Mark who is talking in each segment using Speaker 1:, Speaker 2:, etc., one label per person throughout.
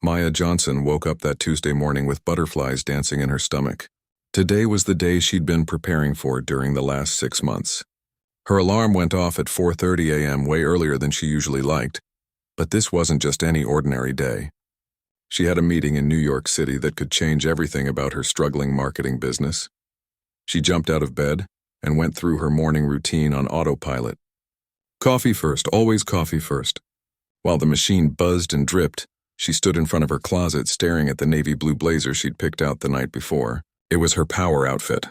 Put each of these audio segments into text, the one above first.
Speaker 1: Maya Johnson woke up that Tuesday morning with butterflies dancing in her stomach. Today was the day she'd been preparing for during the last 6 months. Her alarm went off at 4:30 a.m., way earlier than she usually liked. But this wasn't just any ordinary day. She had a meeting in New York City that could change everything about her struggling marketing business. She jumped out of bed and went through her morning routine on autopilot. Coffee first, always coffee first. While the machine buzzed and dripped, she stood in front of her closet staring at the navy blue blazer she'd picked out the night before. It was her power outfit,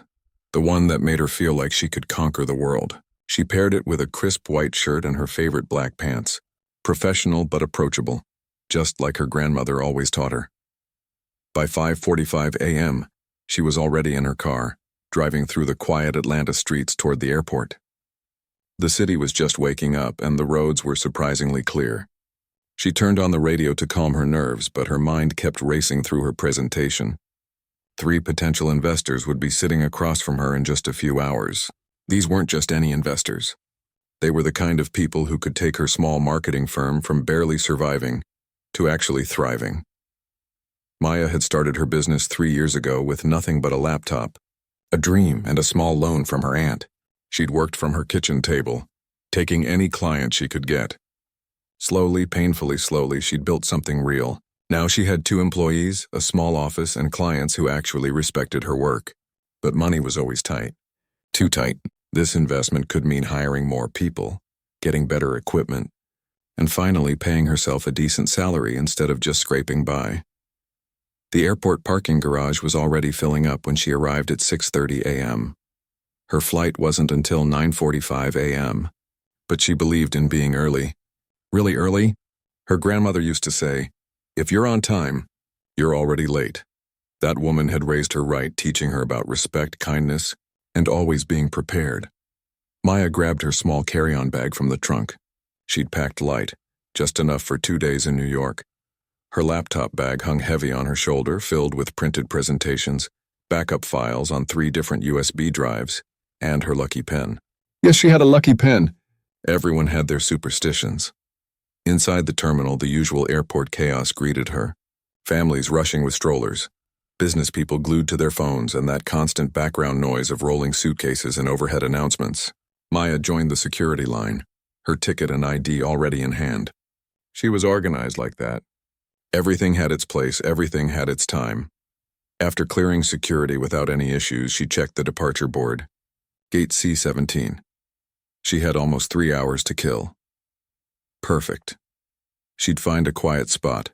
Speaker 1: the one that made her feel like she could conquer the world. She paired it with a crisp white shirt and her favorite black pants. Professional but approachable, just like her grandmother always taught her. By 5:45 a.m., she was already in her car, driving through the quiet Atlanta streets toward the airport. The city was just waking up and the roads were surprisingly clear. She turned on the radio to calm her nerves, but her mind kept racing through her presentation. 3 potential investors would be sitting across from her in just a few hours. These weren't just any investors. They were the kind of people who could take her small marketing firm from barely surviving to actually thriving. Maya had started her business 3 years ago with nothing but a laptop, a dream, and a small loan from her aunt. She'd worked from her kitchen table, taking any client she could get. Slowly, painfully slowly, she'd built something real. Now she had 2 employees, a small office, and clients who actually respected her work. But money was always tight. Too tight. This investment could mean hiring more people, getting better equipment, and finally paying herself a decent salary instead of just scraping by. The airport parking garage was already filling up when she arrived at 6:30 a.m. Her flight wasn't until 9:45 a.m., but she believed in being early. Really early? Her grandmother used to say, "If you're on time, you're already late." That woman had raised her right, teaching her about respect, kindness, and always being prepared. Maya grabbed her small carry-on bag from the trunk. She'd packed light, just enough for 2 days in New York. Her laptop bag hung heavy on her shoulder, filled with printed presentations, backup files on 3 different USB drives, and her lucky pen. Yes, she had a lucky pen. Everyone had their superstitions. Inside the terminal, the usual airport chaos greeted her. Families rushing with strollers, business people glued to their phones, and that constant background noise of rolling suitcases and overhead announcements. Maya joined the security line, her ticket and ID already in hand. She was organized like that. Everything had its place, everything had its time. After clearing security without any issues, she checked the departure board. Gate C-17. She had almost 3 hours to kill. Perfect. She'd find a quiet spot,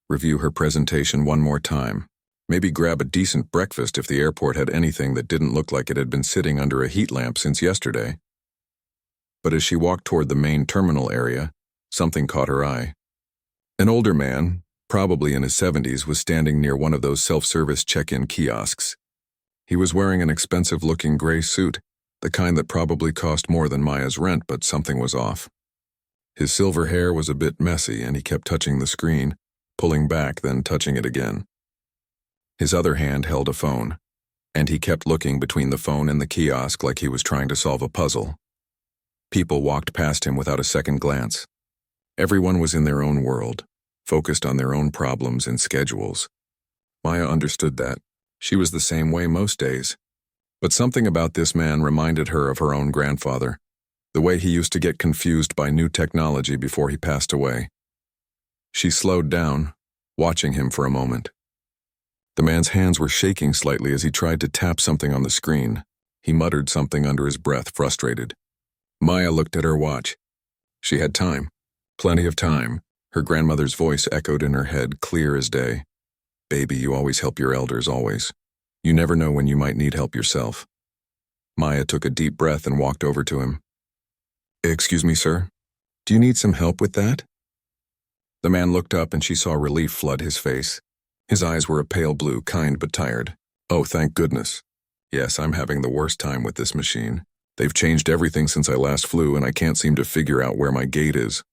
Speaker 1: review her presentation one more time, maybe grab a decent breakfast if the airport had anything that didn't look like it had been sitting under a heat lamp since yesterday. But as she walked toward the main terminal area, something caught her eye. An older man, probably in his 70s, was standing near one of those self-service check-in kiosks. He was wearing an expensive-looking gray suit, the kind that probably cost more than Maya's rent, but something was off. His silver hair was a bit messy, and he kept touching the screen, pulling back, then touching it again. His other hand held a phone, and he kept looking between the phone and the kiosk like he was trying to solve a puzzle. People walked past him without a second glance. Everyone was in their own world, focused on their own problems and schedules. Maya understood that. She was the same way most days. But something about this man reminded her of her own grandfather, the way he used to get confused by new technology before he passed away. She slowed down, watching him for a moment. The man's hands were shaking slightly as he tried to tap something on the screen. He muttered something under his breath, frustrated. Maya looked at her watch. She had time. Plenty of time. Her grandmother's voice echoed in her head, clear as day. Baby, you always help your elders, always. You never know when you might need help yourself. Maya took a deep breath and walked over to him. Excuse me, sir. Do you need some help with that? The man looked up and she saw relief flood his face. His eyes were a pale blue, kind but tired. Oh, thank goodness. Yes, I'm having the worst time with this machine. They've changed everything since I last flew and I can't seem to figure out where my gate is.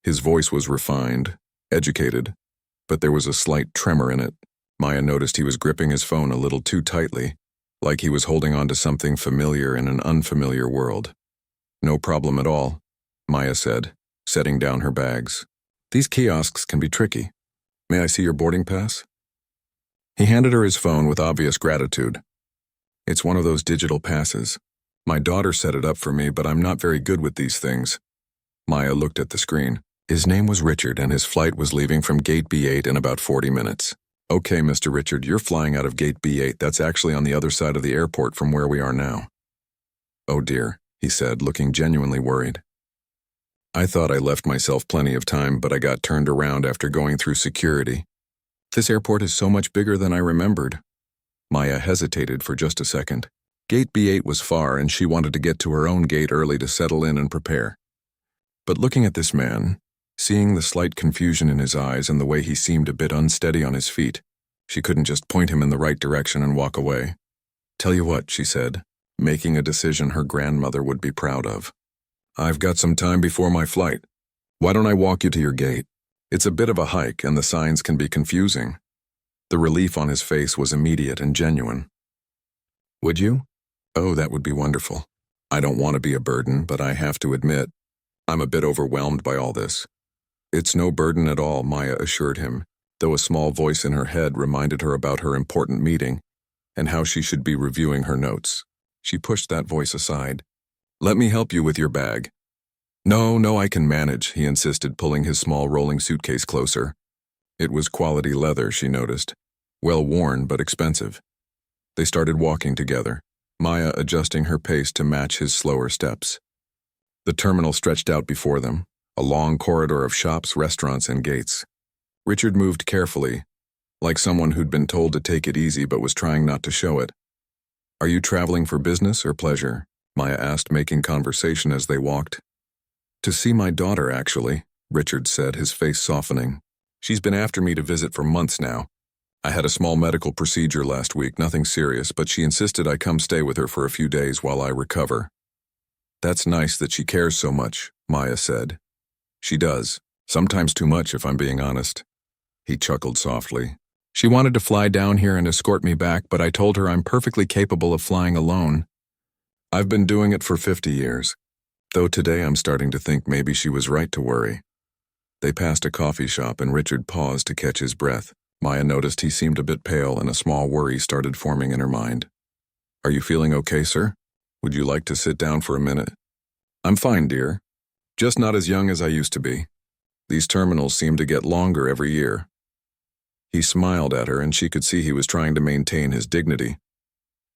Speaker 1: His voice was refined, educated, but there was a slight tremor in it. Maya noticed he was gripping his phone a little too tightly, like he was holding on to something familiar in an unfamiliar world. No problem at all, Maya said, setting down her bags. These kiosks can be tricky. May I see your boarding pass? He handed her his phone with obvious gratitude. It's one of those digital passes. My daughter set it up for me, but I'm not very good with these things. Maya looked at the screen. His name was Richard, and his flight was leaving from Gate B8 in about 40 minutes. Okay, Mr. Richard, you're flying out of Gate B8. That's actually on the other side of the airport from where we are now. Oh dear, he said, looking genuinely worried. I thought I left myself plenty of time, but I got turned around after going through security. This airport is so much bigger than I remembered. Maya hesitated for just a second. Gate B8 was far, and she wanted to get to her own gate early to settle in and prepare. But looking at this man, seeing the slight confusion in his eyes and the way he seemed a bit unsteady on his feet, she couldn't just point him in the right direction and walk away. Tell you what, she said, making a decision her grandmother would be proud of. I've got some time before my flight. Why don't I walk you to your gate? It's a bit of a hike, and the signs can be confusing. The relief on his face was immediate and genuine. Would you? Oh, that would be wonderful. I don't want to be a burden, but I have to admit, I'm a bit overwhelmed by all this. It's no burden at all, Maya assured him, though a small voice in her head reminded her about her important meeting and how she should be reviewing her notes. She pushed that voice aside. Let me help you with your bag. No, I can manage, he insisted, pulling his small rolling suitcase closer. It was quality leather, she noticed. Well worn, but expensive. They started walking together, Maya adjusting her pace to match his slower steps. The terminal stretched out before them, a long corridor of shops, restaurants, and gates. Richard moved carefully, like someone who'd been told to take it easy but was trying not to show it. Are you traveling for business or pleasure? Maya asked, making conversation as they walked. To see my daughter, actually, Richard said, his face softening. She's been after me to visit for months now. I had a small medical procedure last week, nothing serious, but she insisted I come stay with her for a few days while I recover. That's nice that she cares so much, Maya said. She does, sometimes too much if I'm being honest. He chuckled softly. She wanted to fly down here and escort me back, but I told her I'm perfectly capable of flying alone. I've been doing it for 50 years, though today I'm starting to think maybe she was right to worry. They passed a coffee shop and Richard paused to catch his breath. Maya noticed he seemed a bit pale and a small worry started forming in her mind. Are you feeling okay, sir? Would you like to sit down for a minute? I'm fine, dear. Just not as young as I used to be. These terminals seem to get longer every year. He smiled at her and she could see he was trying to maintain his dignity.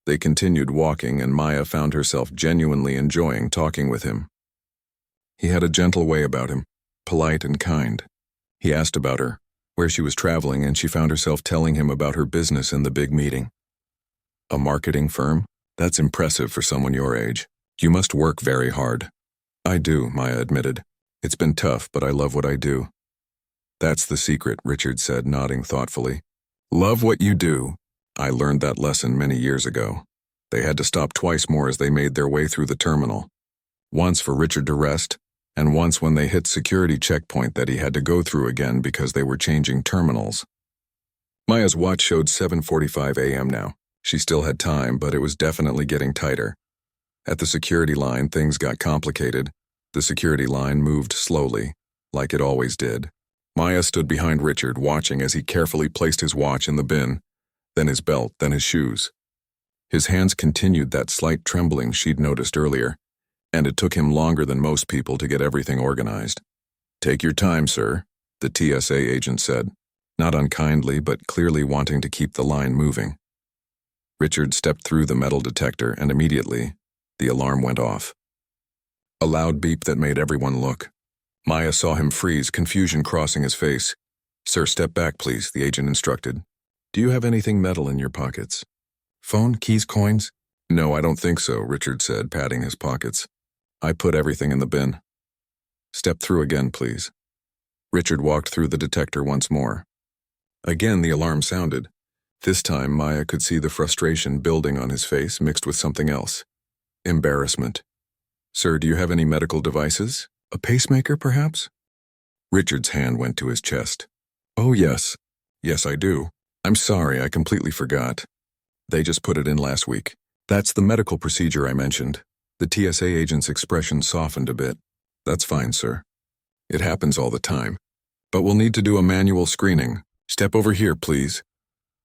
Speaker 1: They continued walking and Maya found herself genuinely enjoying talking with him. He had a gentle way about him, polite and kind. He asked about her, where she was traveling, and she found herself telling him about her business in the big meeting. A marketing firm? That's impressive for someone your age. You must work very hard. I do, Maya admitted. It's been tough, but I love what I do. That's the secret, Richard said, nodding thoughtfully. Love what you do. I learned that lesson many years ago. They had to stop twice more as they made their way through the terminal. Once for Richard to rest, and once when they hit security checkpoint that he had to go through again because they were changing terminals. Maya's watch showed 7:45 a.m. now. She still had time, but it was definitely getting tighter. At the security line, things got complicated. The security line moved slowly, like it always did. Maya stood behind Richard, watching as he carefully placed his watch in the bin, then his belt, then his shoes. His hands continued that slight trembling she'd noticed earlier, and it took him longer than most people to get everything organized. Take your time, sir, the TSA agent said, not unkindly but clearly wanting to keep the line moving. Richard stepped through the metal detector and immediately, the alarm went off. A loud beep that made everyone look. Maya saw him freeze, confusion crossing his face. Sir, step back, please, the agent instructed. Do you have anything metal in your pockets? Phone, keys, coins? No, I don't think so, Richard said, patting his pockets. I put everything in the bin. Step through again, please. Richard walked through the detector once more. Again the alarm sounded. This time Maya could see the frustration building on his face mixed with something else. Embarrassment. Sir, do you have any medical devices? A pacemaker, perhaps? Richard's hand went to his chest. Oh, yes. Yes, I do. I'm sorry, I completely forgot. They just put it in last week. That's the medical procedure I mentioned. The TSA agent's expression softened a bit. That's fine, sir. It happens all the time. But we'll need to do a manual screening. Step over here, please."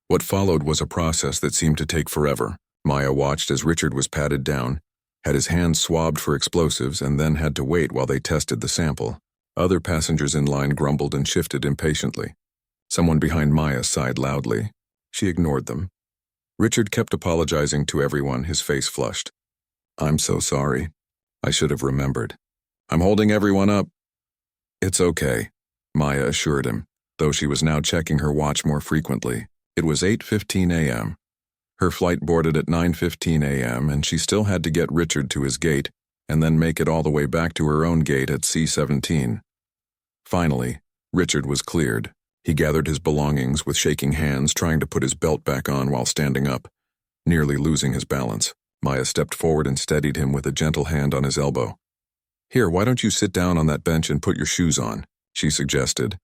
Speaker 1: What followed was a process that seemed to take forever. Maya watched as Richard was patted down, had his hands swabbed for explosives, and then had to wait while they tested the sample. Other passengers in line grumbled and shifted impatiently. Someone behind Maya sighed loudly. She ignored them. Richard kept apologizing to everyone, his face flushed. "I'm so sorry. I should have remembered. I'm holding everyone up." "It's okay," Maya assured him, though she was now checking her watch more frequently. It was 8:15 a.m. Her flight boarded at 9:15 a.m., and she still had to get Richard to his gate and then make it all the way back to her own gate at C-17. Finally, Richard was cleared. He gathered his belongings with shaking hands, trying to put his belt back on while standing up, nearly losing his balance. Maya stepped forward and steadied him with a gentle hand on his elbow. "Here, why don't you sit down on that bench and put your shoes on?" she suggested.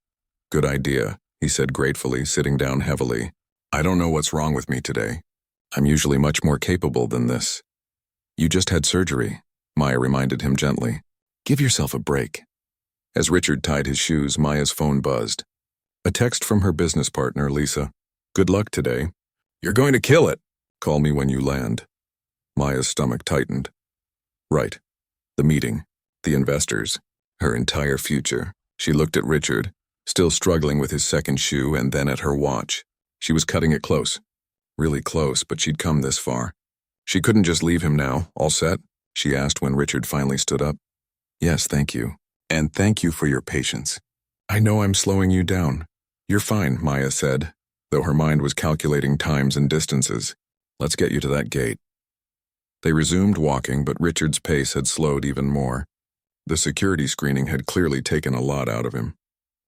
Speaker 1: "Good idea," he said gratefully, sitting down heavily. "I don't know what's wrong with me today. I'm usually much more capable than this." "You just had surgery," Maya reminded him gently. "Give yourself a break." As Richard tied his shoes, Maya's phone buzzed. A text from her business partner, Lisa. "Good luck today. You're going to kill it. Call me when you land." Maya's stomach tightened. Right. The meeting. The investors. Her entire future. She looked at Richard, still struggling with his second shoe, and then at her watch. She was cutting it close. Really close, but she'd come this far. She couldn't just leave him now. "All set?" she asked when Richard finally stood up. "Yes, thank you. And thank you for your patience. I know I'm slowing you down." "You're fine," Maya said, though her mind was calculating times and distances. "Let's get you to that gate." They resumed walking, but Richard's pace had slowed even more. The security screening had clearly taken a lot out of him.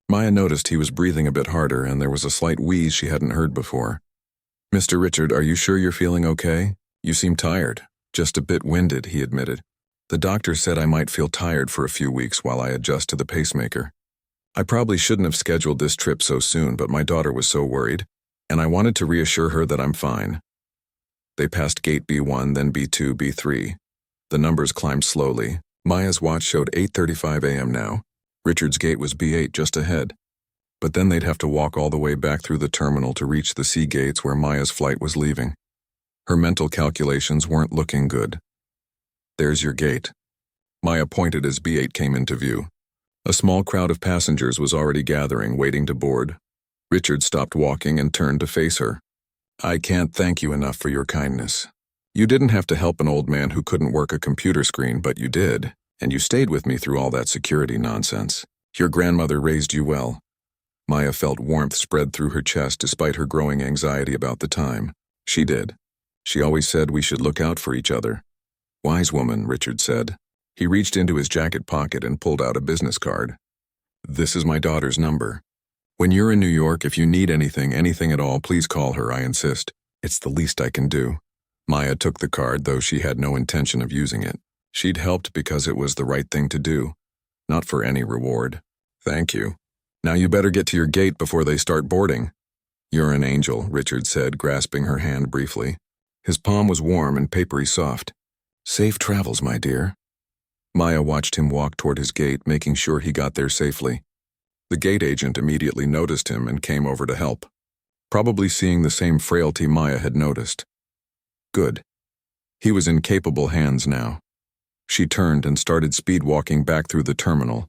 Speaker 1: Maya noticed he was breathing a bit harder, and there was a slight wheeze she hadn't heard before. "Mr. Richard, are you sure you're feeling okay? You seem tired." "Just a bit winded," he admitted. "The doctor said I might feel tired for a few weeks while I adjust to the pacemaker. I probably shouldn't have scheduled this trip so soon, but my daughter was so worried, and I wanted to reassure her that I'm fine." They passed gate B1, then B2, B3. The numbers climbed slowly. Maya's watch showed 8:35 a.m. now. Richard's gate was B8 just ahead. But then they'd have to walk all the way back through the terminal to reach the C gates where Maya's flight was leaving. Her mental calculations weren't looking good. "There's your gate." Maya pointed as B8 came into view. A small crowd of passengers was already gathering, waiting to board. Richard stopped walking and turned to face her. "I can't thank you enough for your kindness. You didn't have to help an old man who couldn't work a computer screen, but you did, and you stayed with me through all that security nonsense. Your grandmother raised you well." Maya felt warmth spread through her chest despite her growing anxiety about the time. "She did. She always said we should look out for each other." "Wise woman," Richard said. He reached into his jacket pocket and pulled out a business card. "This is my daughter's number. When you're in New York, if you need anything at all, please call her, I insist. It's the least I can do." Maya took the card, though she had no intention of using it. She'd helped because it was the right thing to do, not for any reward. "Thank you. Now you better get to your gate before they start boarding." "You're an angel," Richard said, grasping her hand briefly. His palm was warm and papery soft. "Safe travels, my dear." Maya watched him walk toward his gate, making sure he got there safely. The gate agent immediately noticed him and came over to help, probably seeing the same frailty Maya had noticed. Good. He was in capable hands now. She turned and started speed walking back through the terminal.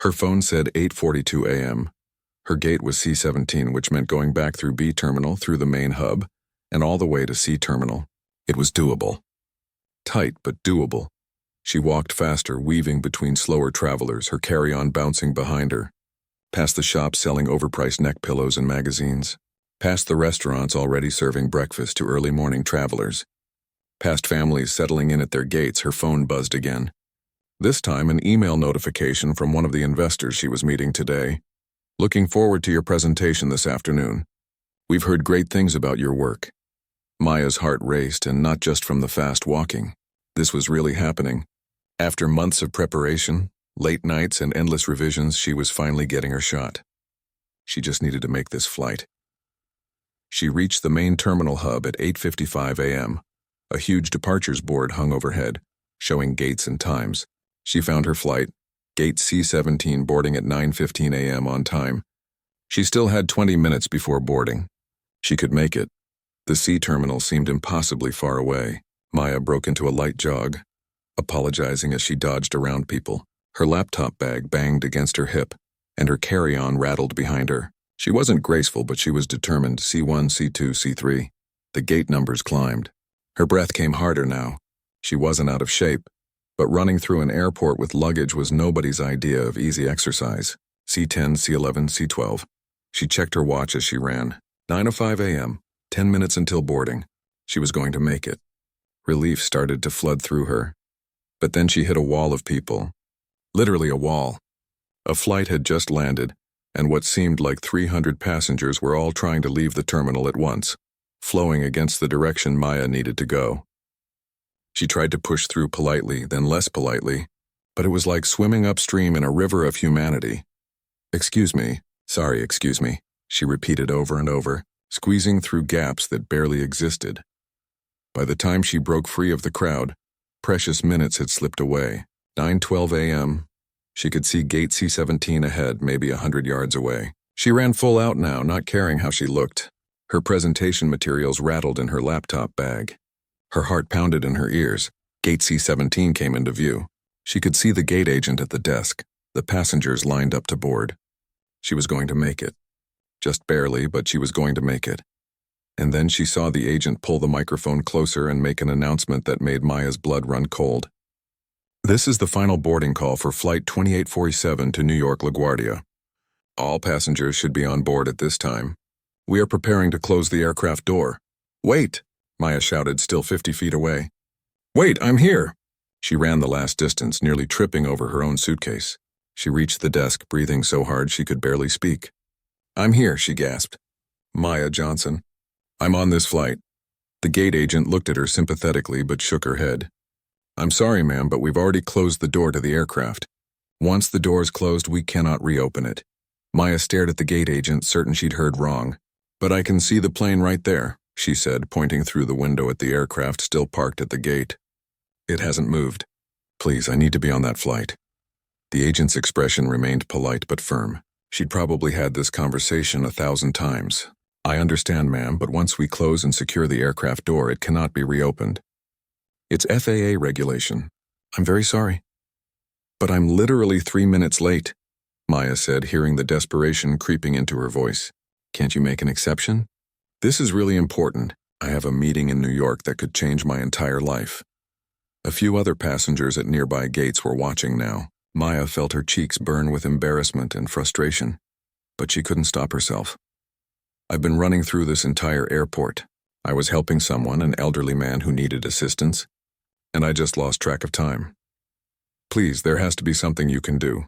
Speaker 1: Her phone said 8:42 a.m. Her gate was C-17, which meant going back through B terminal, through the main hub, and all the way to C terminal. It was doable. Tight, but doable. She walked faster, weaving between slower travelers, her carry-on bouncing behind her. Past the shops selling overpriced neck pillows and magazines. Past the restaurants already serving breakfast to early morning travelers. Past families settling in at their gates, her phone buzzed again. This time, an email notification from one of the investors she was meeting today. "Looking forward to your presentation this afternoon. We've heard great things about your work." Maya's heart raced, and not just from the fast walking. This was really happening. After months of preparation, late nights, and endless revisions, she was finally getting her shot. She just needed to make this flight. She reached the main terminal hub at 8:55 a.m. A huge departures board hung overhead, showing gates and times. She found her flight, gate C-17, boarding at 9:15 a.m. on time. She still had 20 minutes before boarding. She could make it. The C terminal seemed impossibly far away. Maya broke into a light jog, apologizing as she dodged around people. Her laptop bag banged against her hip, and her carry-on rattled behind her. She wasn't graceful, but she was determined. C1, C2, C3. The gate numbers climbed. Her breath came harder now. She wasn't out of shape, but running through an airport with luggage was nobody's idea of easy exercise. C10, C11, C12. She checked her watch as she ran. 9:05 a.m., 10 minutes until boarding. She was going to make it. Relief started to flood through her. But then she hit a wall of people. Literally a wall. A flight had just landed, and what seemed like 300 passengers were all trying to leave the terminal at once, flowing against the direction Maya needed to go. She tried to push through politely, then less politely, but it was like swimming upstream in a river of humanity. "Excuse me, sorry, excuse me," she repeated over and over, squeezing through gaps that barely existed. By the time she broke free of the crowd, precious minutes had slipped away. 9:12 a.m. She could see gate C17 ahead, maybe 100 yards away. She ran full out now, not caring how she looked. Her presentation materials rattled in her laptop bag. Her heart pounded in her ears. Gate C17 came into view. She could see the gate agent at the desk, the passengers lined up to board. She was going to make it. Just barely, but she was going to make it. And then she saw the agent pull the microphone closer and make an announcement that made Maya's blood run cold. "This is the final boarding call for Flight 2847 to New York LaGuardia. All passengers should be on board at this time. We are preparing to close the aircraft door." "Wait!" Maya shouted, still 50 feet away. "Wait, I'm here!" She ran the last distance, nearly tripping over her own suitcase. She reached the desk, breathing so hard she could barely speak. "I'm here," she gasped. "Maya Johnson. I'm on this flight." The gate agent looked at her sympathetically but shook her head. "I'm sorry, ma'am, but we've already closed the door to the aircraft. Once the door is closed, we cannot reopen it." Maya stared at the gate agent, certain she'd heard wrong. "But I can see the plane right there," she said, pointing through the window at the aircraft still parked at the gate. "It hasn't moved. Please, I need to be on that flight." The agent's expression remained polite but firm. She'd probably had this conversation 1,000 times. "I understand, ma'am, but once we close and secure the aircraft door, it cannot be reopened. It's FAA regulation. I'm very sorry." "But I'm literally 3 minutes late," Maya said, hearing the desperation creeping into her voice. "Can't you make an exception? This is really important. I have a meeting in New York that could change my entire life." A few other passengers at nearby gates were watching now. Maya felt her cheeks burn with embarrassment and frustration, but she couldn't stop herself. "I've been running through this entire airport. I was helping someone, an elderly man who needed assistance, and I just lost track of time. Please, there has to be something you can do."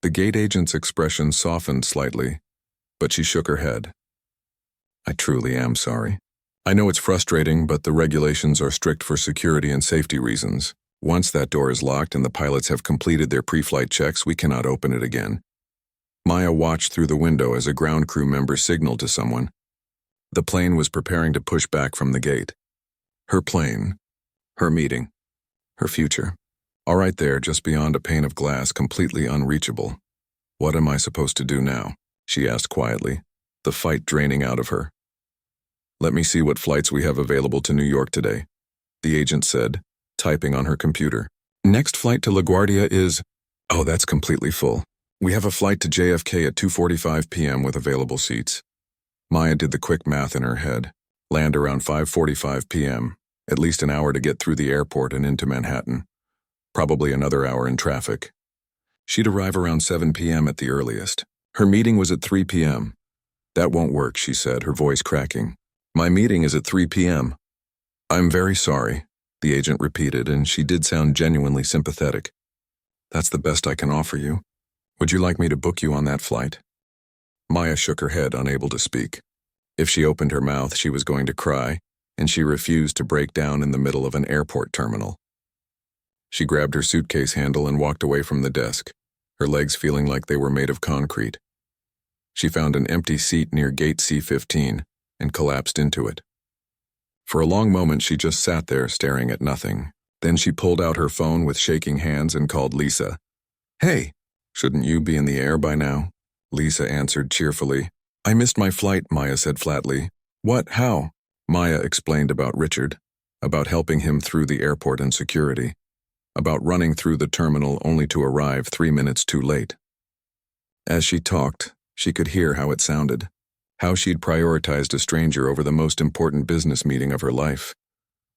Speaker 1: The gate agent's expression softened slightly, but she shook her head. "I truly am sorry. I know it's frustrating, but the regulations are strict for security and safety reasons. Once that door is locked and the pilots have completed their pre-flight checks, we cannot open it again." Maya watched through the window as a ground crew member signaled to someone. The plane was preparing to push back from the gate. Her plane, her meeting, her future. All right there, just beyond a pane of glass, completely unreachable. "What am I supposed to do now?" she asked quietly, the fight draining out of her. "Let me see what flights we have available to New York today," the agent said, typing on her computer. "Next flight to LaGuardia is... Oh, that's completely full. We have a flight to JFK at 2:45 p.m. with available seats." Maya did the quick math in her head. Land around 5:45 p.m., at least an hour to get through the airport and into Manhattan. Probably another hour in traffic. She'd arrive around 7 p.m. at the earliest. Her meeting was at 3 p.m. "That won't work," she said, her voice cracking. "My meeting is at 3 p.m. "I'm very sorry," the agent repeated, and she did sound genuinely sympathetic. "That's the best I can offer you. Would you like me to book you on that flight?" Maya shook her head, unable to speak. If she opened her mouth, she was going to cry, and she refused to break down in the middle of an airport terminal. She grabbed her suitcase handle and walked away from the desk, her legs feeling like they were made of concrete. She found an empty seat near gate C15 and collapsed into it. For a long moment, she just sat there staring at nothing. Then she pulled out her phone with shaking hands and called Lisa. "Hey, shouldn't you be in the air by now?" Lisa answered cheerfully. I missed my flight, Maya said flatly. What? How? Maya explained about Richard, about helping him through the airport and security, about running through the terminal only to arrive 3 minutes too late. As she talked, she could hear how it sounded, how she'd prioritized a stranger over the most important business meeting of her life.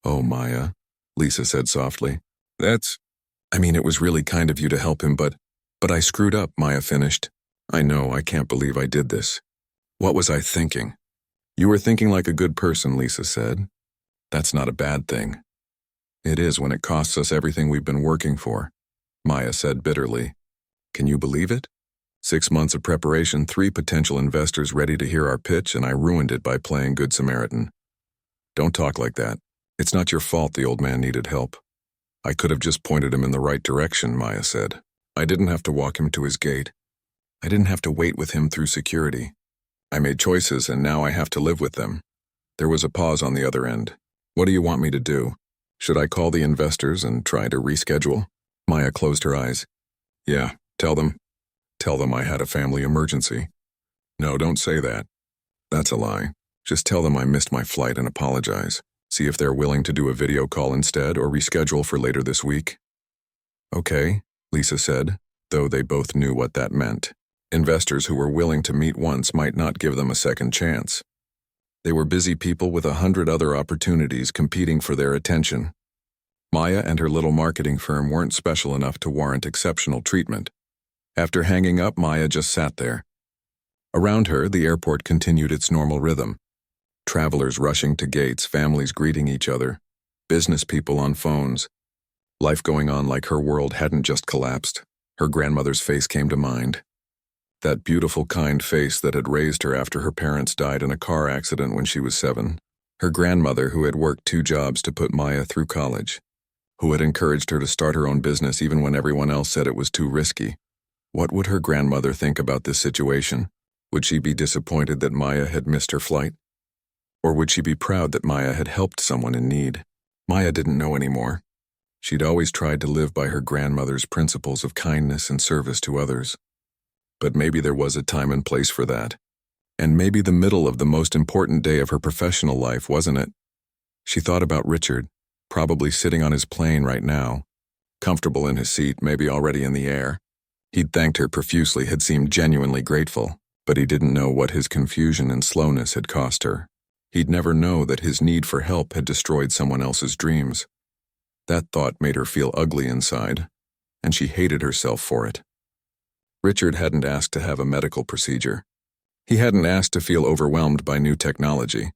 Speaker 1: Oh, Maya, Lisa said softly. It was really kind of you to help him, but I screwed up, Maya finished. I know, I can't believe I did this. What was I thinking? You were thinking like a good person, Lisa said. That's not a bad thing. It is when it costs us everything we've been working for, Maya said bitterly. Can you believe it? 6 months of preparation, 3 potential investors ready to hear our pitch, and I ruined it by playing Good Samaritan. Don't talk like that. It's not your fault the old man needed help. I could have just pointed him in the right direction, Maya said. I didn't have to walk him to his gate. I didn't have to wait with him through security. I made choices, and now I have to live with them. There was a pause on the other end. What do you want me to do? Should I call the investors and try to reschedule? Maya closed her eyes. Yeah, tell them I had a family emergency. No, don't say that. That's a lie. Just tell them I missed my flight and apologize. See if they're willing to do a video call instead or reschedule for later this week. Okay, Lisa said, though they both knew what that meant. Investors who were willing to meet once might not give them a second chance. They were busy people with 100 other opportunities competing for their attention. Maya and her little marketing firm weren't special enough to warrant exceptional treatment. After hanging up, Maya just sat there. Around her, the airport continued its normal rhythm. Travelers rushing to gates, families greeting each other, business people on phones. Life going on like her world hadn't just collapsed. Her grandmother's face came to mind. That beautiful, kind face that had raised her after her parents died in a car accident when she was 7. Her grandmother who had worked 2 jobs to put Maya through college, who had encouraged her to start her own business even when everyone else said it was too risky. What would her grandmother think about this situation? Would she be disappointed that Maya had missed her flight? Or would she be proud that Maya had helped someone in need? Maya didn't know anymore. She'd always tried to live by her grandmother's principles of kindness and service to others. But maybe there was a time and place for that. And maybe the middle of the most important day of her professional life, wasn't it? She thought about Richard, probably sitting on his plane right now, comfortable in his seat, maybe already in the air. He'd thanked her profusely, had seemed genuinely grateful, but he didn't know what his confusion and slowness had cost her. He'd never know that his need for help had destroyed someone else's dreams. That thought made her feel ugly inside, and she hated herself for it. Richard hadn't asked to have a medical procedure. He hadn't asked to feel overwhelmed by new technology.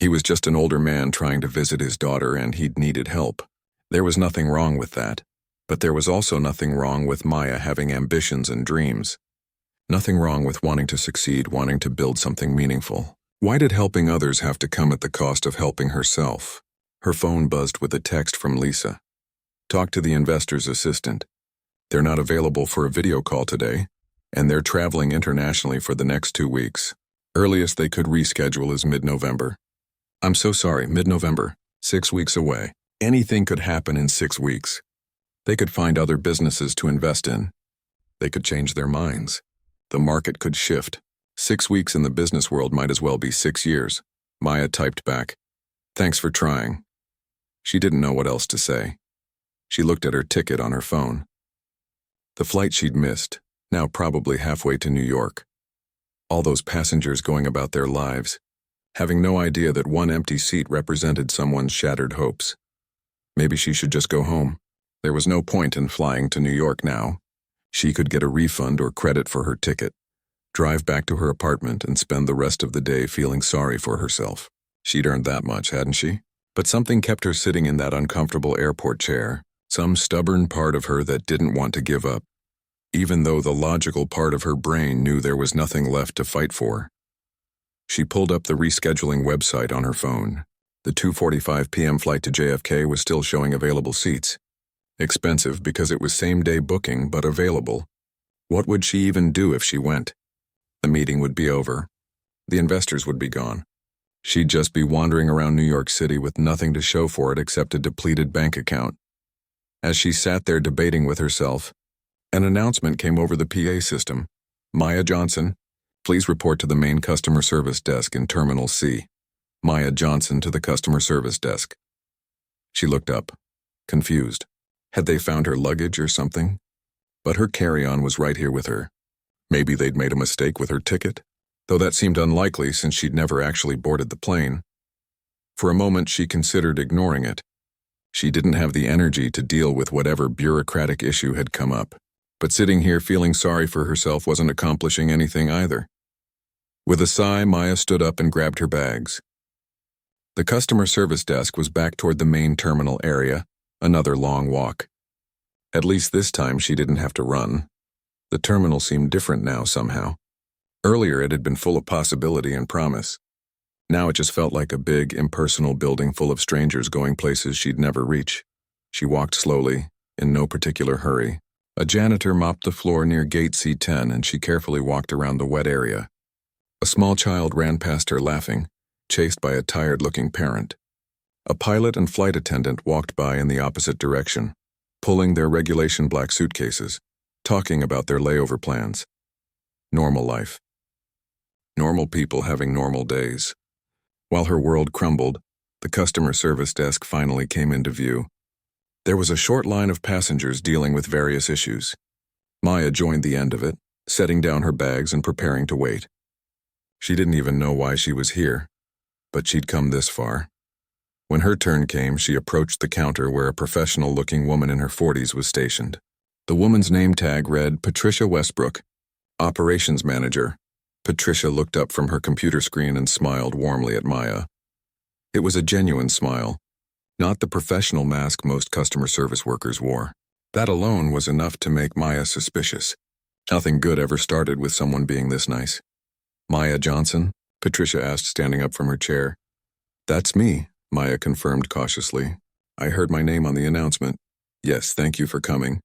Speaker 1: He was just an older man trying to visit his daughter, and he'd needed help. There was nothing wrong with that. But there was also nothing wrong with Maya having ambitions and dreams. Nothing wrong with wanting to succeed, wanting to build something meaningful. Why did helping others have to come at the cost of helping herself? Her phone buzzed with a text from Lisa. Talk to the investor's assistant. They're not available for a video call today, and they're traveling internationally for the next 2 weeks. Earliest they could reschedule is mid-November. I'm so sorry, mid-November. 6 weeks away. Anything could happen in 6 weeks. They could find other businesses to invest in. They could change their minds. The market could shift. 6 weeks in the business world might as well be 6 years. Maya typed back, "Thanks for trying." She didn't know what else to say. She looked at her ticket on her phone. The flight she'd missed, now probably halfway to New York. All those passengers going about their lives, having no idea that one empty seat represented someone's shattered hopes. Maybe she should just go home. There was no point in flying to New York now. She could get a refund or credit for her ticket, drive back to her apartment, and spend the rest of the day feeling sorry for herself. She'd earned that much, hadn't she? But something kept her sitting in that uncomfortable airport chair, some stubborn part of her that didn't want to give up, even though the logical part of her brain knew there was nothing left to fight for. She pulled up the rescheduling website on her phone. The 2:45 p.m. flight to JFK was still showing available seats. Expensive because it was same-day booking, but available. What would she even do if she went? The meeting would be over. The investors would be gone. She'd just be wandering around New York City with nothing to show for it except a depleted bank account. As she sat there debating with herself, an announcement came over the PA system. Maya Johnson, Please report to the main customer service desk in Terminal C. Maya Johnson to the customer service desk. She looked up, confused. Had they found her luggage or something? But her carry-on was right here with her. Maybe they'd made a mistake with her ticket, though that seemed unlikely since she'd never actually boarded the plane. For a moment, she considered ignoring it. She didn't have the energy to deal with whatever bureaucratic issue had come up. But sitting here feeling sorry for herself wasn't accomplishing anything either. With a sigh, Maya stood up and grabbed her bags. The customer service desk was back toward the main terminal area, another long walk. At least this time she didn't have to run. The terminal seemed different now somehow. Earlier it had been full of possibility and promise. Now it just felt like a big, impersonal building full of strangers going places she'd never reach. She walked slowly, in no particular hurry. A janitor mopped the floor near gate C10 and she carefully walked around the wet area. A small child ran past her laughing, chased by a tired-looking parent. A pilot and flight attendant walked by in the opposite direction, pulling their regulation black suitcases, talking about their layover plans. Normal life. Normal people having normal days. While her world crumbled, the customer service desk finally came into view. There was a short line of passengers dealing with various issues. Maya joined the end of it, setting down her bags and preparing to wait. She didn't even know why she was here, but she'd come this far. When her turn came, she approached the counter where a professional-looking woman in her 40s was stationed. The woman's name tag read Patricia Westbrook, Operations Manager. Patricia looked up from her computer screen and smiled warmly at Maya. It was a genuine smile, not the professional mask most customer service workers wore. That alone was enough to make Maya suspicious. Nothing good ever started with someone being this nice. Maya Johnson? Patricia asked, standing up from her chair. That's me, Maya confirmed cautiously. I heard my name on the announcement. Yes, thank you for coming.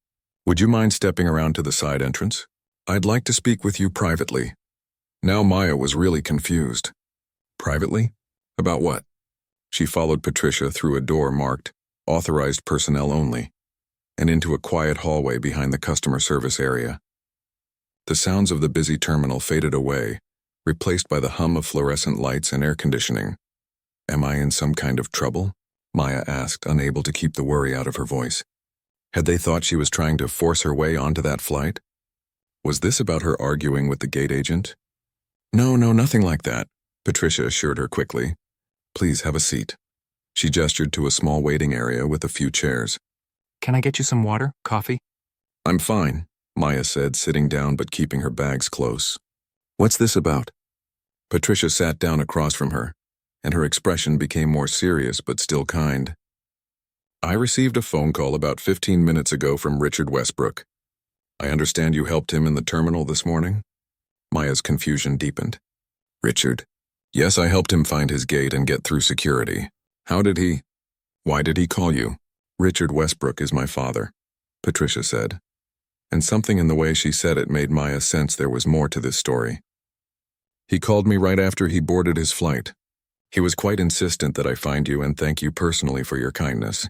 Speaker 1: Would you mind stepping around to the side entrance? I'd like to speak with you privately. Now Maya was really confused. Privately? About what? She followed Patricia through a door marked Authorized Personnel Only and into a quiet hallway behind the customer service area. The sounds of the busy terminal faded away, replaced by the hum of fluorescent lights and air conditioning. Am I in some kind of trouble? Maya asked, unable to keep the worry out of her voice. Had they thought she was trying to force her way onto that flight? Was this about her arguing with the gate agent? No, nothing like that, Patricia assured her quickly. Please have a seat. She gestured to a small waiting area with a few chairs. Can I get you some water, coffee? I'm fine, Maya said, sitting down but keeping her bags close. What's this about? Patricia sat down across from her, and her expression became more serious but still kind. I received a phone call about 15 minutes ago from Richard Westbrook. I understand you helped him in the terminal this morning? Maya's confusion deepened. Richard? Yes, I helped him find his gate and get through security. How did he? Why did he call you? Richard Westbrook is my father, Patricia said. And something in the way she said it made Maya sense there was more to this story. He called me right after he boarded his flight. He was quite insistent that I find you and thank you personally for your kindness.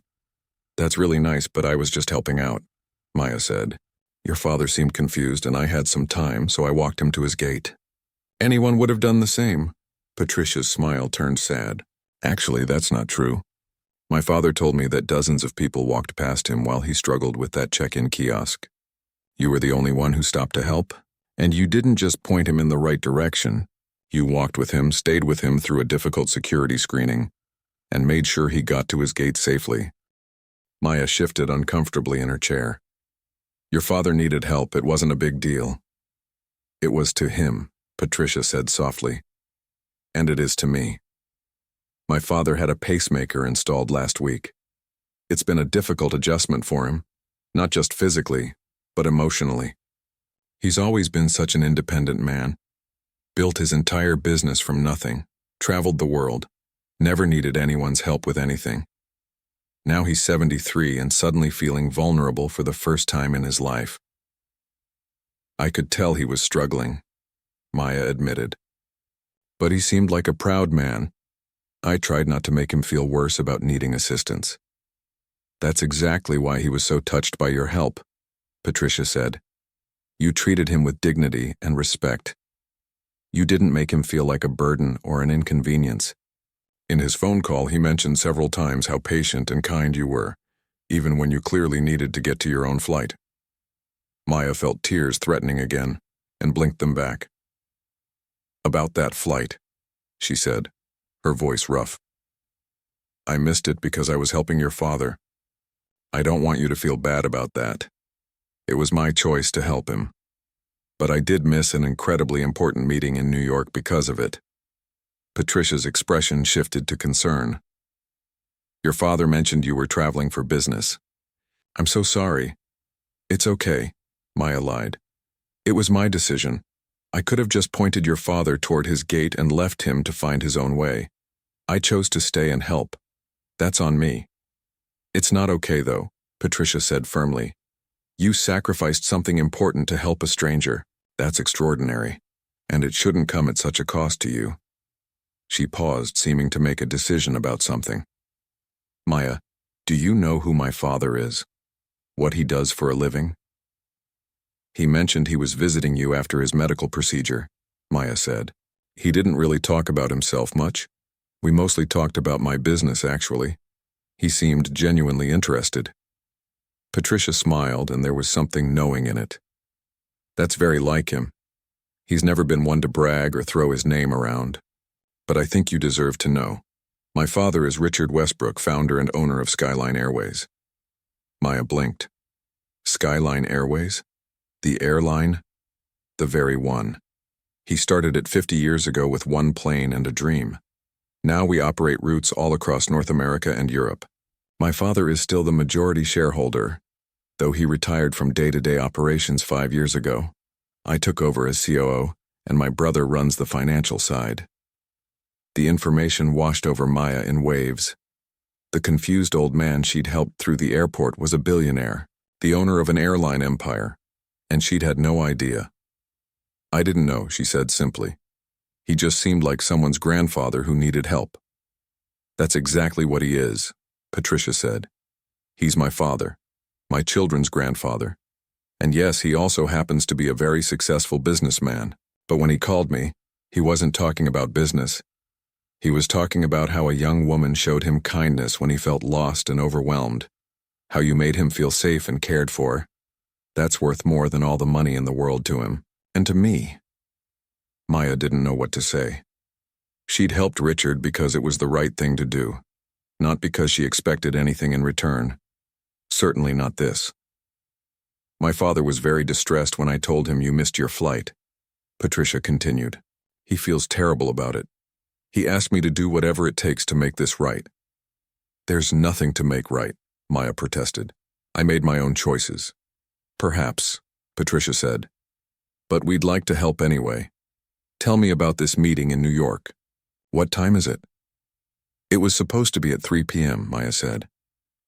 Speaker 1: That's really nice, but I was just helping out, Maya said. Your father seemed confused and I had some time, so I walked him to his gate. Anyone would have done the same. Patricia's smile turned sad. Actually, that's not true. My father told me that dozens of people walked past him while he struggled with that check-in kiosk. You were the only one who stopped to help? And you didn't just point him in the right direction. You walked with him, stayed with him through a difficult security screening, and made sure he got to his gate safely. Maya shifted uncomfortably in her chair. Your father needed help. It wasn't a big deal. It was to him, Patricia said softly. And it is to me. My father had a pacemaker installed last week. It's been a difficult adjustment for him, not just physically, but emotionally. He's always been such an independent man. Built his entire business from nothing, traveled the world, never needed anyone's help with anything. Now he's 73 and suddenly feeling vulnerable for the first time in his life. I could tell he was struggling, Maya admitted. But he seemed like a proud man. I tried not to make him feel worse about needing assistance. That's exactly why he was so touched by your help, Patricia said. You treated him with dignity and respect. You didn't make him feel like a burden or an inconvenience. In his phone call, he mentioned several times how patient and kind you were, even when you clearly needed to get to your own flight. Maya felt tears threatening again and blinked them back. "About that flight," she said, her voice rough. "I missed it because I was helping your father. I don't want you to feel bad about that. It was my choice to help him. But I did miss an incredibly important meeting in New York because of it." Patricia's expression shifted to concern. "Your father mentioned you were traveling for business." "I'm so sorry." "It's okay," Maya lied. "It was my decision. I could have just pointed your father toward his gate and left him to find his own way. I chose to stay and help. That's on me." "It's not okay, though," Patricia said firmly. "You sacrificed something important to help a stranger. That's extraordinary. And it shouldn't come at such a cost to you." She paused, seeming to make a decision about something. "Maya, do you know who my father is? What he does for a living?" "He mentioned he was visiting you after his medical procedure," Maya said. "He didn't really talk about himself much. We mostly talked about my business, actually. He seemed genuinely interested." Patricia smiled, and there was something knowing in it. "That's very like him. He's never been one to brag or throw his name around. But I think you deserve to know. My father is Richard Westbrook, founder and owner of Skyline Airways." Maya blinked. Skyline Airways? The airline? The very one. He started it 50 years ago with one plane and a dream. Now we operate routes all across North America and Europe. My father is still the majority shareholder, though he retired from day-to-day operations 5 years ago. I took over as COO, and my brother runs the financial side. The information washed over Maya in waves. The confused old man she'd helped through the airport was a billionaire, the owner of an airline empire, and she'd had no idea. "I didn't know," she said simply. "He just seemed like someone's grandfather who needed help." "That's exactly what he is," Patricia said. "He's my father, my children's grandfather. And yes, he also happens to be a very successful businessman. But when he called me, he wasn't talking about business. He was talking about how a young woman showed him kindness when he felt lost and overwhelmed, how you made him feel safe and cared for. That's worth more than all the money in the world to him, and to me." Maya didn't know what to say. She'd helped Richard because it was the right thing to do, not because she expected anything in return. Certainly not this. "My father was very distressed when I told him you missed your flight," Patricia continued. "He feels terrible about it. He asked me to do whatever it takes to make this right." "There's nothing to make right," Maya protested. "I made my own choices." "Perhaps," Patricia said. "But we'd like to help anyway. Tell me about this meeting in New York. What time is it?" "It was supposed to be at 3 p.m., Maya said.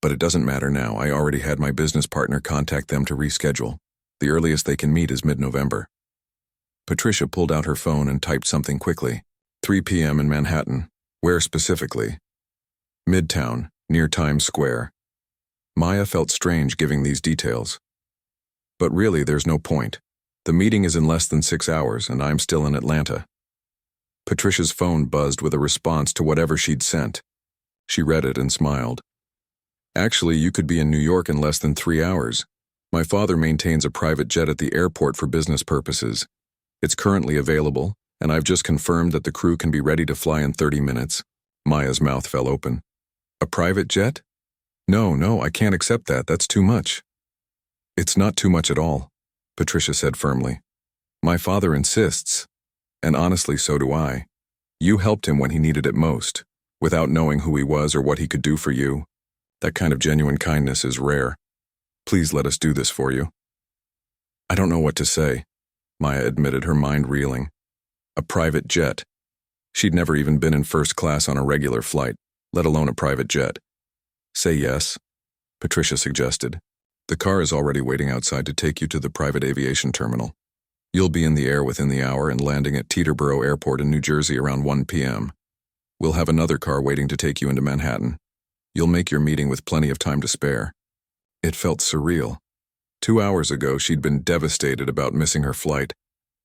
Speaker 1: "But it doesn't matter now. I already had my business partner contact them to reschedule. The earliest they can meet is mid-November." Patricia pulled out her phone and typed something quickly. 3 p.m. in Manhattan. Where specifically? Midtown, near Times Square. Maya felt strange giving these details. But really, there's no point. The meeting is in less than 6 hours, and I'm still in Atlanta. Patricia's phone buzzed with a response to whatever she'd sent. She read it and smiled. "Actually, you could be in New York in less than 3 hours. My father maintains a private jet at the airport for business purposes. It's currently available, and I've just confirmed that the crew can be ready to fly in 30 minutes. Maya's mouth fell open. "A private jet? No, I can't accept that. That's too much." "It's not too much at all," Patricia said firmly. "My father insists, and honestly, so do I. You helped him when he needed it most, without knowing who he was or what he could do for you. That kind of genuine kindness is rare. Please let us do this for you." "I don't know what to say," Maya admitted, her mind reeling. A private jet. She'd never even been in first class on a regular flight, let alone a private jet. "Say yes," Patricia suggested. "The car is already waiting outside to take you to the private aviation terminal. You'll be in the air within the hour and landing at Teterboro Airport in New Jersey around 1 p.m. We'll have another car waiting to take you into Manhattan. You'll make your meeting with plenty of time to spare." It felt surreal. 2 hours ago, she'd been devastated about missing her flight.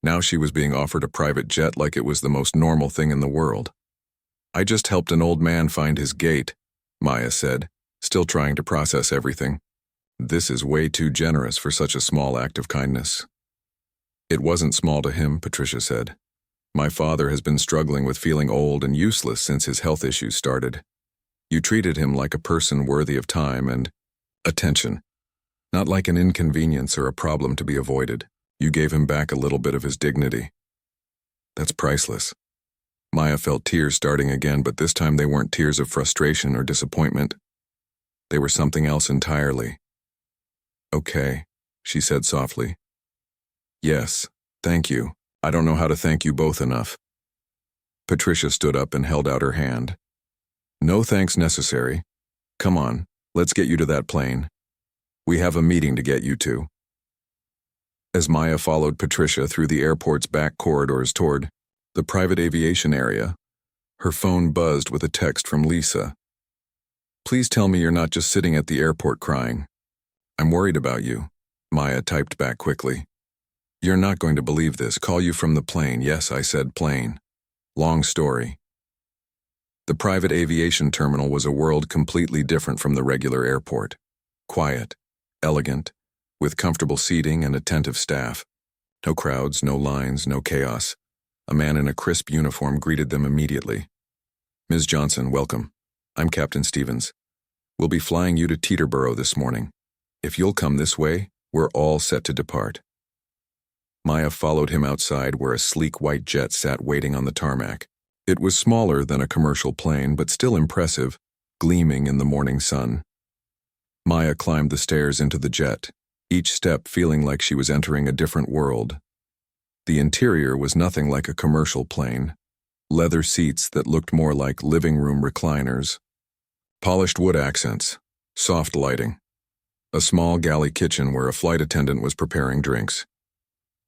Speaker 1: Now she was being offered a private jet like it was the most normal thing in the world. "I just helped an old man find his gate," Maya said, still trying to process everything. This is way too generous for such a small act of kindness. "It wasn't small to him," Patricia said. "My father has been struggling with feeling old and useless since his health issues started. You treated him like a person worthy of time and attention, not like an inconvenience or a problem to be avoided. You gave him back a little bit of his dignity. That's priceless." Maya felt tears starting again, but this time they weren't tears of frustration or disappointment. They were something else entirely. "Okay," she said softly. "Yes, thank you. I don't know how to thank you both enough." Patricia stood up and held out her hand. "No thanks necessary. Come on, let's get you to that plane. We have a meeting to get you to." As Maya followed Patricia through the airport's back corridors toward the private aviation area, her phone buzzed with a text from Lisa. "Please tell me you're not just sitting at the airport crying. I'm worried about you," Maya typed back quickly. "You're not going to believe this. Call you from the plane." "Yes, I said plane. Long story." The private aviation terminal was a world completely different from the regular airport. Quiet, elegant, with comfortable seating and attentive staff. No crowds, no lines, no chaos. A man in a crisp uniform greeted them immediately. "Ms. Johnson, welcome. I'm Captain Stevens. We'll be flying you to Teterboro this morning. If you'll come this way, we're all set to depart." Maya followed him outside where a sleek white jet sat waiting on the tarmac. It was smaller than a commercial plane, but still impressive, gleaming in the morning sun. Maya climbed the stairs into the jet, each step feeling like she was entering a different world. The interior was nothing like a commercial plane. Leather seats that looked more like living room recliners. Polished wood accents, soft lighting. A small galley kitchen where a flight attendant was preparing drinks.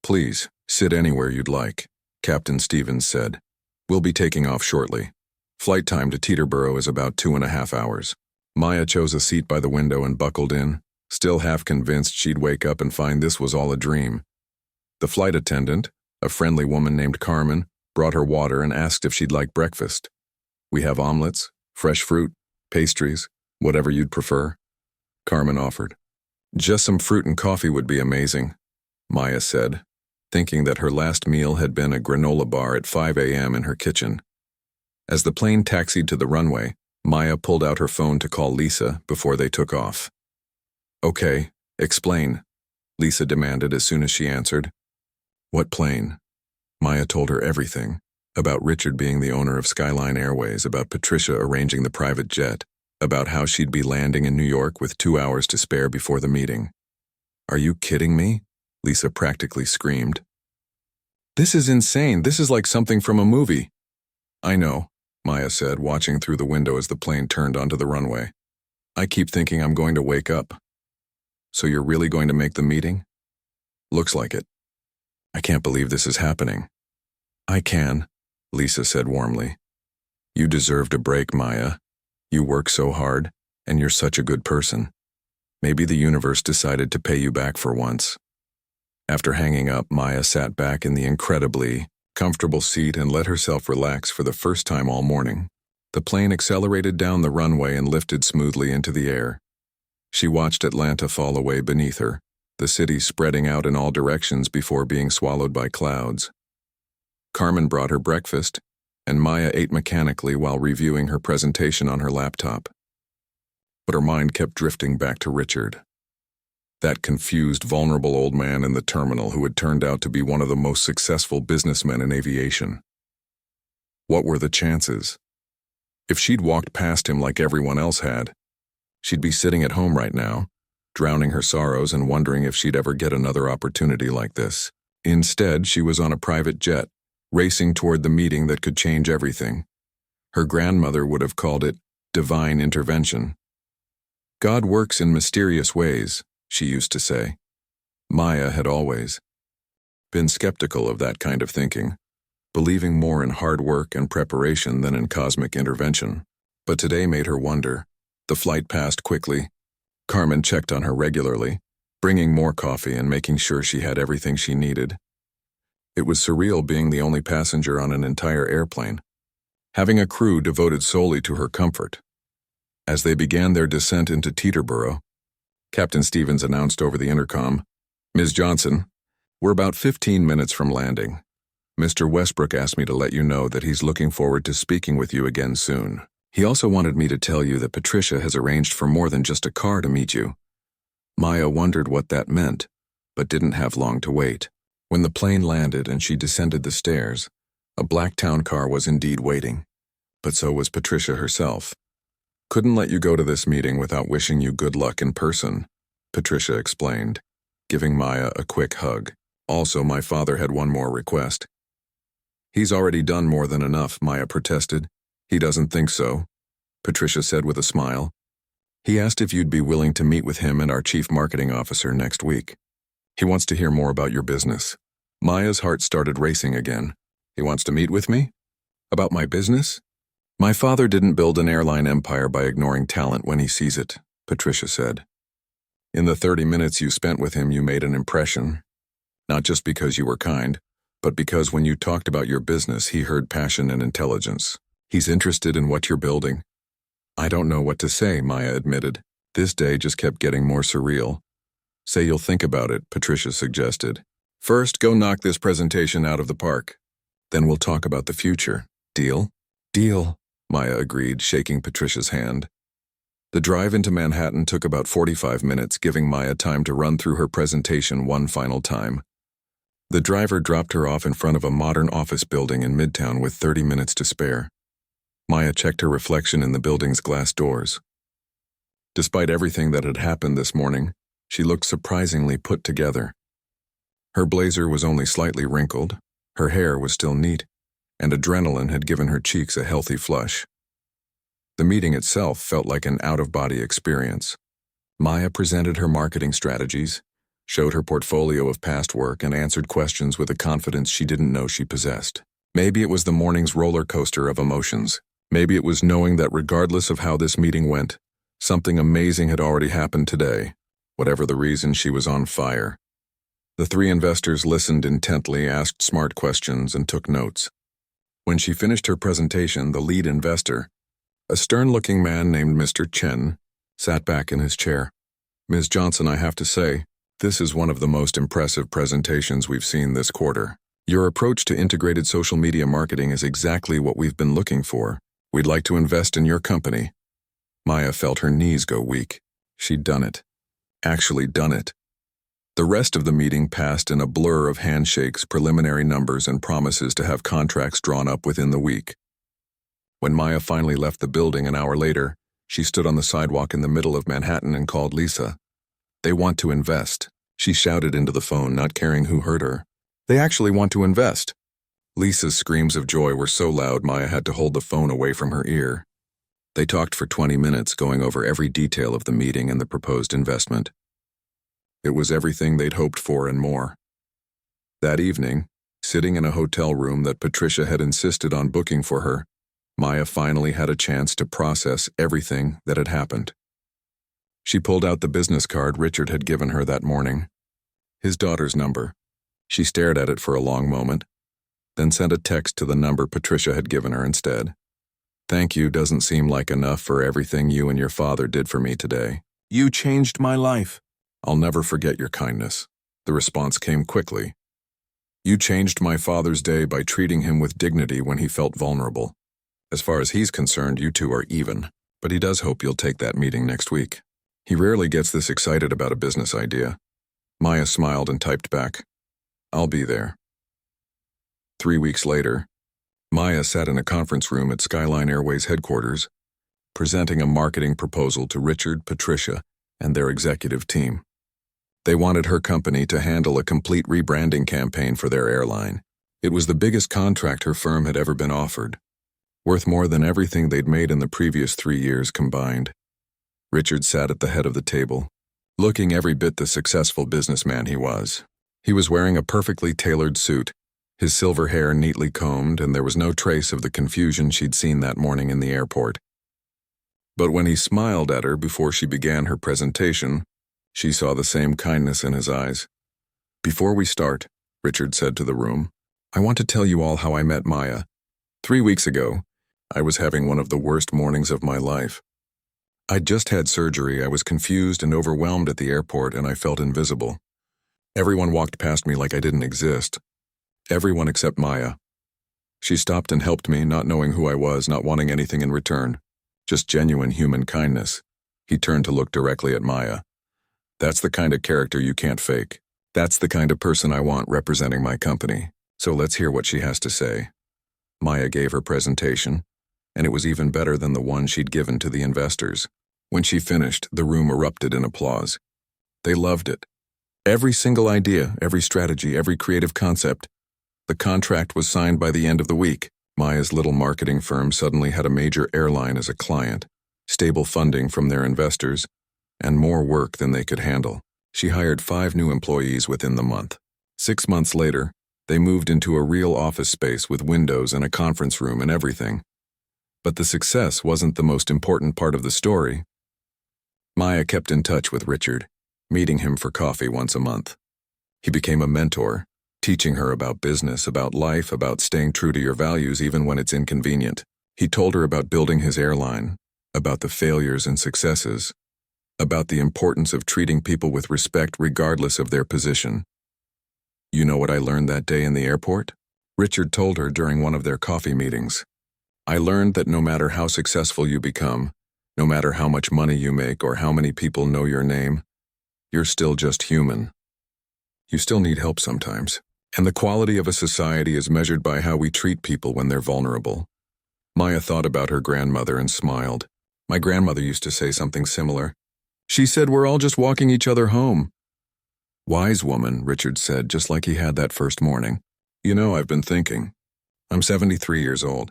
Speaker 1: "Please, sit anywhere you'd like," Captain Stevens said. "We'll be taking off shortly. Flight time to Teterboro is about 2.5 hours. Maya chose a seat by the window and buckled in, still half convinced she'd wake up and find this was all a dream. The flight attendant, a friendly woman named Carmen, brought her water and asked if she'd like breakfast. "We have omelets, fresh fruit, pastries, whatever you'd prefer," Carmen offered. "Just some fruit and coffee would be amazing," Maya said, thinking that her last meal had been a granola bar at 5 a.m. in her kitchen. As the plane taxied to the runway, Maya pulled out her phone to call Lisa before they took off. "Okay, explain," Lisa demanded as soon as she answered. "What plane?" Maya told her everything, about Richard being the owner of Skyline Airways, about Patricia arranging the private jet, about how she'd be landing in New York with 2 hours to spare before the meeting. "Are you kidding me?" Lisa practically screamed. "This is insane. This is like something from a movie." "I know," Maya said, watching through the window as the plane turned onto the runway. "I keep thinking I'm going to wake up." "So you're really going to make the meeting?" "Looks like it." "I can't believe this is happening." "I can," Lisa said warmly. "You deserved a break, Maya. You work so hard, and you're such a good person. Maybe the universe decided to pay you back for once." After hanging up, Maya sat back in the incredibly comfortable seat and let herself relax for the first time all morning. The plane accelerated down the runway and lifted smoothly into the air. She watched Atlanta fall away beneath her, the city spreading out in all directions before being swallowed by clouds. Carmen brought her breakfast, and Maya ate mechanically while reviewing her presentation on her laptop. But her mind kept drifting back to Richard. That confused, vulnerable old man in the terminal who had turned out to be one of the most successful businessmen in aviation. What were the chances? If she'd walked past him like everyone else had, she'd be sitting at home right now, drowning her sorrows and wondering if she'd ever get another opportunity like this. Instead, she was on a private jet, racing toward the meeting that could change everything. Her grandmother would have called it divine intervention. "God works in mysterious ways," she used to say. Maya had always been skeptical of that kind of thinking, believing more in hard work and preparation than in cosmic intervention. But today made her wonder. The flight passed quickly. Carmen checked on her regularly, bringing more coffee and making sure she had everything she needed. It was surreal being the only passenger on an entire airplane, having a crew devoted solely to her comfort. As they began their descent into Teterboro, Captain Stevens announced over the intercom, "Ms. Johnson, we're about 15 minutes from landing. Mr. Westbrook asked me to let you know that he's looking forward to speaking with you again soon. He also wanted me to tell you that Patricia has arranged for more than just a car to meet you." Maya wondered what that meant, but didn't have long to wait. When the plane landed and she descended the stairs, a black town car was indeed waiting, but so was Patricia herself. "Couldn't let you go to this meeting without wishing you good luck in person," Patricia explained, giving Maya a quick hug. "Also, my father had one more request." "He's already done more than enough," Maya protested. "He doesn't think so," Patricia said with a smile. "He asked if you'd be willing to meet with him and our chief marketing officer next week. He wants to hear more about your business." Maya's heart started racing again. "He wants to meet with me? About my business?" "My father didn't build an airline empire by ignoring talent when he sees it," Patricia said. "In the 30 minutes you spent with him, you made an impression. Not just because you were kind, but because when you talked about your business, he heard passion and intelligence. He's interested in what you're building." "I don't know what to say," Maya admitted. This day just kept getting more surreal. "Say you'll think about it," Patricia suggested. "First, go knock this presentation out of the park. Then we'll talk about the future. Deal?" "Deal," Maya agreed, shaking Patricia's hand. The drive into Manhattan took about 45 minutes, giving Maya time to run through her presentation one final time. The driver dropped her off in front of a modern office building in Midtown with 30 minutes to spare. Maya checked her reflection in the building's glass doors. Despite everything that had happened this morning, she looked surprisingly put together. Her blazer was only slightly wrinkled, her hair was still neat, and adrenaline had given her cheeks a healthy flush. The meeting itself felt like an out-of-body experience. Maya presented her marketing strategies, showed her portfolio of past work, and answered questions with a confidence she didn't know she possessed. Maybe it was the morning's roller coaster of emotions. Maybe it was knowing that regardless of how this meeting went, something amazing had already happened today. Whatever the reason, she was on fire. The three investors listened intently, asked smart questions, and took notes. When she finished her presentation, the lead investor, a stern-looking man named Mr. Chen, sat back in his chair. "Ms. Johnson, I have to say, this is one of the most impressive presentations we've seen this quarter. Your approach to integrated social media marketing is exactly what we've been looking for. We'd like to invest in your company." Maya felt her knees go weak. She'd done it. Actually done it. The rest of the meeting passed in a blur of handshakes, preliminary numbers, and promises to have contracts drawn up within the week. When Maya finally left the building an hour later, she stood on the sidewalk in the middle of Manhattan and called Lisa. "They want to invest," she shouted into the phone, not caring who heard her. "They actually want to invest." Lisa's screams of joy were so loud Maya had to hold the phone away from her ear. They talked for 20 minutes, going over every detail of the meeting and the proposed investment. It was everything they'd hoped for and more. That evening, sitting in a hotel room that Patricia had insisted on booking for her, Maya finally had a chance to process everything that had happened. She pulled out the business card Richard had given her that morning. His daughter's number. She stared at it for a long moment, then sent a text to the number Patricia had given her instead. "Thank you doesn't seem like enough for everything you and your father did for me today. You changed my life. I'll never forget your kindness." The response came quickly. "You changed my father's day by treating him with dignity when he felt vulnerable. As far as he's concerned, you two are even, but he does hope you'll take that meeting next week. He rarely gets this excited about a business idea." Maya smiled and typed back, "I'll be there." 3 weeks later, Maya sat in a conference room at Skyline Airways headquarters, presenting a marketing proposal to Richard, Patricia, and their executive team. They wanted her company to handle a complete rebranding campaign for their airline. It was the biggest contract her firm had ever been offered, worth more than everything they'd made in the previous 3 years combined. Richard sat at the head of the table, looking every bit the successful businessman he was. He was wearing a perfectly tailored suit, his silver hair neatly combed, and there was no trace of the confusion she'd seen that morning in the airport. But when he smiled at her before she began her presentation, she saw the same kindness in his eyes. "Before we start," Richard said to the room, I want to tell you all how I met Maya. 3 weeks ago, I was having one of the worst mornings of my life. I'd just had surgery, I was confused and overwhelmed at the airport, and I felt invisible. Everyone walked past me like I didn't exist. Everyone except Maya. She stopped and helped me, not knowing who I was, not wanting anything in return. Just genuine human kindness. He turned to look directly at Maya. That's the kind of character you can't fake. That's the kind of person I want representing my company. So let's hear what she has to say. Maya gave her presentation, and it was even better than the one she'd given to the investors. When she finished, the room erupted in applause. They loved it. Every single idea, every strategy, every creative concept. The contract was signed by the end of the week. Maya's little marketing firm suddenly had a major airline as a client, stable funding from their investors, and more work than they could handle. She hired 5 new employees within the month. 6 months later, they moved into a real office space with windows and a conference room and everything. But the success wasn't the most important part of the story. Maya kept in touch with Richard, meeting him for coffee once a month. He became a mentor, teaching her about business, about life, about staying true to your values even when it's inconvenient. He told her about building his airline, about the failures and successes, about the importance of treating people with respect regardless of their position. You know what I learned that day in the airport? Richard told her during one of their coffee meetings. I learned that no matter how successful you become, no matter how much money you make or how many people know your name, you're still just human. You still need help sometimes. And the quality of a society is measured by how we treat people when they're vulnerable. Maya thought about her grandmother and smiled. My grandmother used to say something similar. She said we're all just walking each other home. Wise woman, Richard said, just like he had that first morning. You know, I've been thinking. I'm 73 years old.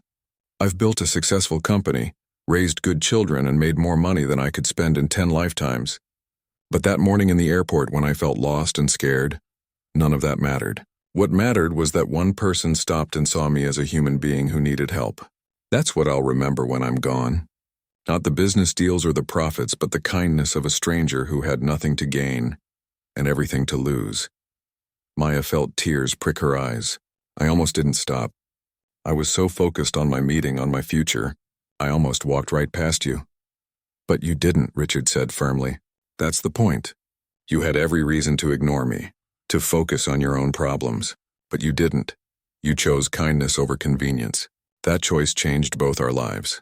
Speaker 1: I've built a successful company, raised good children, and made more money than I could spend in 10 lifetimes. But that morning in the airport when I felt lost and scared, none of that mattered. What mattered was that one person stopped and saw me as a human being who needed help. That's what I'll remember when I'm gone. Not the business deals or the profits, but the kindness of a stranger who had nothing to gain and everything to lose. Maya felt tears prick her eyes. I almost didn't stop. I was so focused on my meeting, on my future, I almost walked right past you. But you didn't, Richard said firmly. That's the point. You had every reason to ignore me, to focus on your own problems, but you didn't. You chose kindness over convenience. That choice changed both our lives.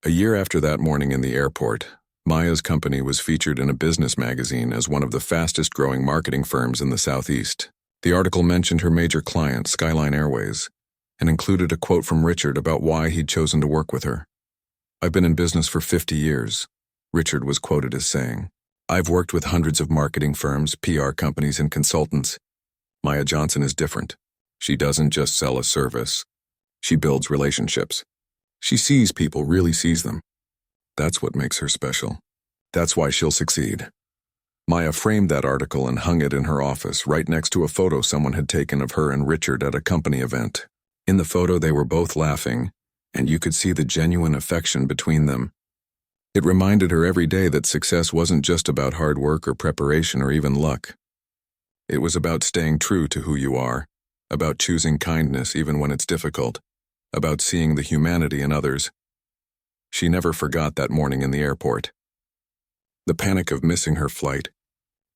Speaker 1: A year after that morning in the airport, Maya's company was featured in a business magazine as one of the fastest-growing marketing firms in the Southeast. The article mentioned her major client, Skyline Airways, and included a quote from Richard about why he'd chosen to work with her. I've been in business for 50 years, Richard was quoted as saying. I've worked with hundreds of marketing firms, PR companies, and consultants. Maya Johnson is different. She doesn't just sell a service. She builds relationships. She sees people, really sees them. That's what makes her special. That's why she'll succeed. Maya framed that article and hung it in her office right next to a photo someone had taken of her and Richard at a company event. In the photo, they were both laughing, and you could see the genuine affection between them. It reminded her every day that success wasn't just about hard work or preparation or even luck. It was about staying true to who you are, about choosing kindness even when it's difficult, about seeing the humanity in others. She never forgot that morning in the airport. The panic of missing her flight,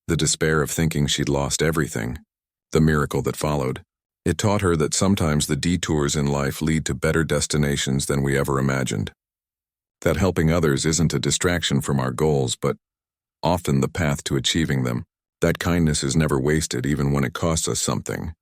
Speaker 1: the despair of thinking she'd lost everything, the miracle that followed. It taught her that sometimes the detours in life lead to better destinations than we ever imagined. That helping others isn't a distraction from our goals, but often the path to achieving them. That kindness is never wasted even when it costs us something.